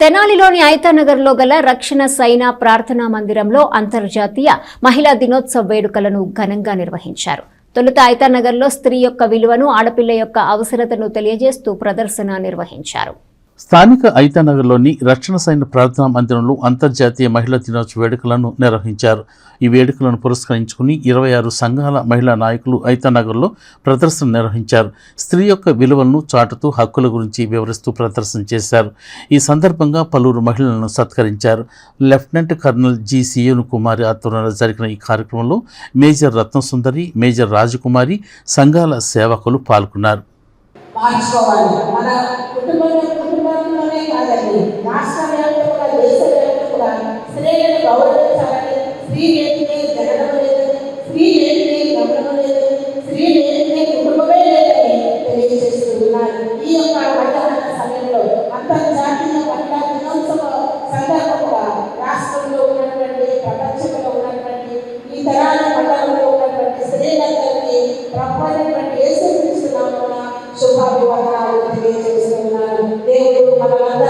తెనాలిలోని ఐతానగర్లో గల రక్షణ సైన ప్రార్థనా మందిరంలో అంతర్జాతీయ మహిళా దినోత్సవ వేడుకలను ఘనంగా నిర్వహించారు. తొలుత ఐతానగర్లో స్త్రీ యొక్క విలువను, ఆడపిల్ల యొక్క అవసరతను తెలియజేస్తూ ప్రదర్శన నిర్వహించారు. స్థానిక ఐతానగర్లోని రక్షణ సైన్య ప్రార్థనా మందిరంలో అంతర్జాతీయ మహిళా దినోత్సవ వేడుకలను నిర్వహించారు. ఈ వేడుకలను పురస్కరించుకుని 26 సంఘాల మహిళా నాయకులు ఐతానగర్లో ప్రదర్శన నిర్వహించారు. స్త్రీ యొక్క విలువలను చాటుతూ హక్కుల గురించి వివరిస్తూ ప్రదర్శన చేశారు. ఈ సందర్భంగా పలువురు మహిళలను సత్కరించారు. లెఫ్టినెంట్ కర్నల్ జి సియోను కుమారి ఆధ్వర్యంలో జరిగిన ఈ కార్యక్రమంలో మేజర్ రత్నసుందరి, మేజర్ రాజకుమారి, సంఘాల సేవకులు పాల్గొన్నారు. శుభాభివందనాలు తెలియజేస్తున్నాను. దేవుడు మనలందరినీ